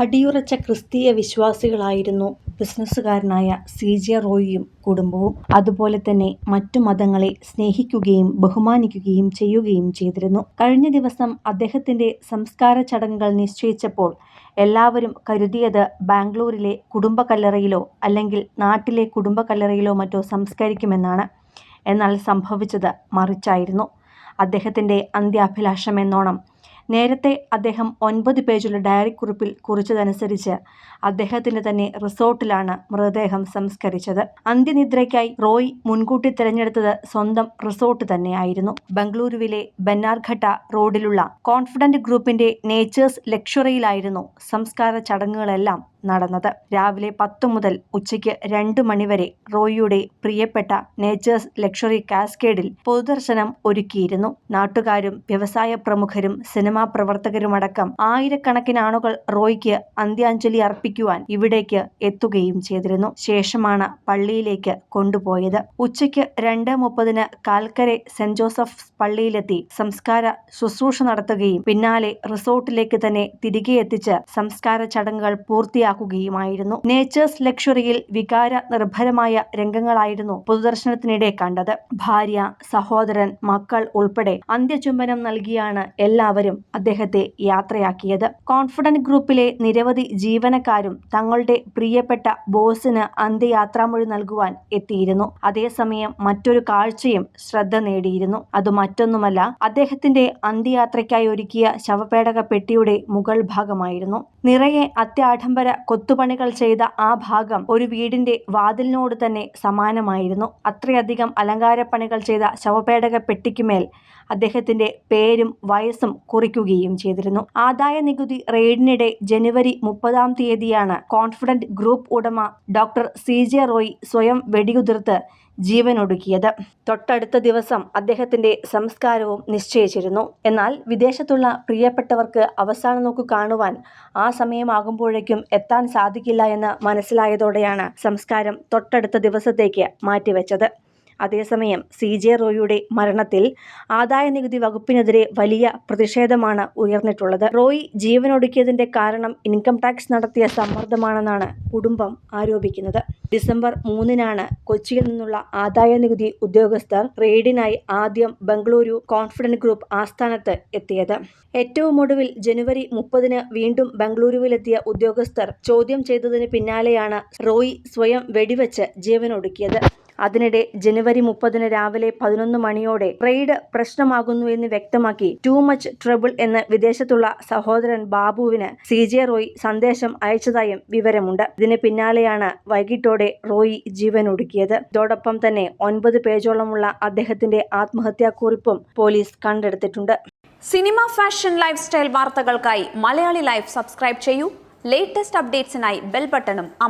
അടിയുറച്ച ക്രിസ്തീയ വിശ്വാസികളായിരുന്നു ബിസിനസ്സുകാരനായ സി.ജെ. റോയിയും കുടുംബവും. അതുപോലെ തന്നെ മറ്റു മതങ്ങളെ സ്നേഹിക്കുകയും ബഹുമാനിക്കുകയും ചെയ്യുകയും ചെയ്തിരുന്നു. കഴിഞ്ഞ ദിവസം അദ്ദേഹത്തിന്റെ സംസ്കാര ചടങ്ങുകൾ നിശ്ചയിച്ചപ്പോൾ എല്ലാവരും കരുതിയത് ബാംഗ്ലൂരിലെ കുടുംബക്കല്ലറയിലോ അല്ലെങ്കിൽ നാട്ടിലെ കുടുംബക്കല്ലറയിലോ മറ്റോ സംസ്കരിക്കുമെന്നാണ്. എന്നാൽ സംഭവിച്ചത് മറിച്ചായിരുന്നു. അദ്ദേഹത്തിന്റെ അന്ത്യാഭിലാഷമെന്നോണം നേരത്തെ അദ്ദേഹം 9 പേജുള്ള ഡയറിക്കുറിപ്പിൽ കുറിച്ചതനുസരിച്ച് അദ്ദേഹത്തിന്റെ തന്നെ റിസോർട്ടിലാണ് മൃതദേഹം സംസ്കരിച്ചത്. അന്ത്യനിദ്രയ്ക്കായി റോയ് മുൻകൂട്ടി തിരഞ്ഞെടുത്തത് സ്വന്തം റിസോർട്ട് തന്നെയായിരുന്നു. ബംഗളൂരുവിലെ ബന്നാർഘട്ട റോഡിലുള്ള കോൺഫിഡന്റ് ഗ്രൂപ്പിന്റെ നേച്ചേഴ്സ് ലക്ഷറിയിലായിരുന്നു സംസ്കാര ചടങ്ങുകളെല്ലാം നടന്നത്. രാവിലെ 10 മുതൽ ഉച്ചയ്ക്ക് 2 മണിവരെ റോയിയുടെ പ്രിയപ്പെട്ട നേച്ചേഴ്സ് ലക്ഷറി കാസ്കേഡിൽ പൊതുദർശനം ഒരുക്കിയിരുന്നു. നാട്ടുകാരും വ്യവസായ പ്രമുഖരും സിനിമാ പ്രവർത്തകരുമടക്കം ആയിരക്കണക്കിന് ആളുകൾ റോയിക്ക് അന്ത്യാഞ്ജലി അർപ്പിക്കുവാൻ ഇവിടേക്ക് എത്തുകയും ചെയ്തിരുന്നു. ശേഷമാണ് പള്ളിയിലേക്ക് കൊണ്ടുപോയത്. ഉച്ചയ്ക്ക് 2:30 കാൽക്കരെ സെന്റ് ജോസഫ്സ് പള്ളിയിലെത്തി സംസ്കാര ശുശ്രൂഷ നടത്തുകയും പിന്നാലെ റിസോർട്ടിലേക്ക് തന്നെ തിരികെ എത്തിച്ച് സംസ്കാര ചടങ്ങുകൾ പൂർത്തിയാക്കുകയുമായിരുന്നു. നേച്ചേഴ്സ് ലക്ഷറിയിൽ വികാര നിർഭരമായ രംഗങ്ങളായിരുന്നു പൊതുദർശനത്തിനിടെ കണ്ടത്. ഭാര്യ, സഹോദരൻ, മക്കൾ ഉൾപ്പെടെ അന്ത്യചുംബനം നൽകിയാണ് എല്ലാവരും അദ്ദേഹത്തെ യാത്രയാക്കിയത്. കോൺഫിഡന്റ് ഗ്രൂപ്പിലെ നിരവധി ജീവനക്കാരും തങ്ങളുടെ പ്രിയപ്പെട്ട ബോസിന് അന്ത്യയാത്രാമൊഴി നൽകുവാൻ എത്തിയിരുന്നു. അതേസമയം മറ്റൊരു കാഴ്ചയും ശ്രദ്ധ നേടിയിരുന്നു. അത് മറ്റൊന്നുമല്ല, അദ്ദേഹത്തിന്റെ അന്ത്യയാത്രയ്ക്കായി ഒരുക്കിയ ശവപേടക പെട്ടിയുടെ മുകൾ ഭാഗമായിരുന്നു. നിറയെ അത്യാഡംബര കൊത്തുപണികൾ ചെയ്ത ആ ഭാഗം ഒരു വീടിന്റെ വാതിലിനോട് തന്നെ സമാനമായിരുന്നു. അത്രയധികം അലങ്കാരപ്പണികൾ ചെയ്ത ശവപേടക പെട്ടിക്കുമേൽ അദ്ദേഹത്തിന്റെ പേരും വയസ്സും കുറിക്കുകയും ചെയ്തിരുന്നു. ആദായ നികുതി റെയ്ഡിനിടെ ജനുവരി 30-ാം തീയതിയാണ് കോൺഫിഡന്റ് ഗ്രൂപ്പ് ഉടമ ഡോക്ടർ സി.ജെ. റോയ് സ്വയം വെടിയുതിർത്ത് ജീവനൊടുക്കിയത്. തൊട്ടടുത്ത ദിവസം അദ്ദേഹത്തിന്റെ സംസ്കാരവും നിശ്ചയിച്ചിരുന്നു. എന്നാൽ വിദേശത്തുള്ള പ്രിയപ്പെട്ടവർക്ക് അവസാന നോക്കു കാണുവാൻ ആ സമയമാകുമ്പോഴേക്കും എത്താൻ സാധിക്കില്ല എന്ന് മനസ്സിലായതോടെയാണ് സംസ്കാരം തൊട്ടടുത്ത ദിവസത്തേക്ക് മാറ്റിവെച്ചത്. അതേസമയം സി.ജെ. റോയിയുടെ മരണത്തിൽ ആദായനികുതി വകുപ്പിനെതിരെ വലിയ പ്രതിഷേധമാണ് ഉയർന്നിട്ടുള്ളത്. റോയ് ജീവനൊടുക്കിയതിന്റെ കാരണം ഇൻകം ടാക്സ് നടത്തിയ സമ്മർദ്ദമാണെന്നാണ് കുടുംബം ആരോപിക്കുന്നത്. ഡിസംബർ 3-നാണ് കൊച്ചിയിൽ നിന്നുള്ള ആദായനികുതി ഉദ്യോഗസ്ഥർ റെയ്ഡിനായി ആദ്യം ബംഗളൂരു കോൺഫിഡന്റ് ഗ്രൂപ്പ് ആസ്ഥാനത്ത് എത്തിയത്. ഏറ്റവും ഒടുവിൽ ജനുവരി 30-ന് വീണ്ടും ബംഗളൂരുവിലെത്തിയ ഉദ്യോഗസ്ഥർ ചോദ്യം ചെയ്തതിന് പിന്നാലെയാണ് റോയ് സ്വയം വെടിവെച്ച് ജീവനൊടുക്കിയത്. അതിനിടെ ജനുവരി 30-ന് രാവിലെ 11 മണിയോടെ റെയ്ഡ് പ്രശ്നമാകുന്നുവെന്ന് വ്യക്തമാക്കി ടു മച്ച് ട്രബിൾ എന്ന് വിദേശത്തുള്ള സഹോദരൻ ബാബുവിന് സി.ജെ. റോയ് സന്ദേശം അയച്ചതായും വിവരമുണ്ട്. ഇതിന് പിന്നാലെയാണ് വൈകിട്ടോടെ റോയ് ജീവനൊടുക്കിയത്. ഇതോടൊപ്പം തന്നെ 9 പേജോളമുള്ള അദ്ദേഹത്തിന്റെ ആത്മഹത്യാക്കുറിപ്പും പോലീസ് കണ്ടെടുത്തിട്ടുണ്ട്. സിനിമ, ഫാഷൻ, ലൈഫ് സ്റ്റൈൽ വാർത്തകൾക്കായി മലയാളി ലൈഫ് സബ്സ്ക്രൈബ് ചെയ്യൂ. ലേറ്റസ്റ്റ് അപ്ഡേറ്റ്സിനായി ബെൽ ബട്ടണും അമർത്തുക.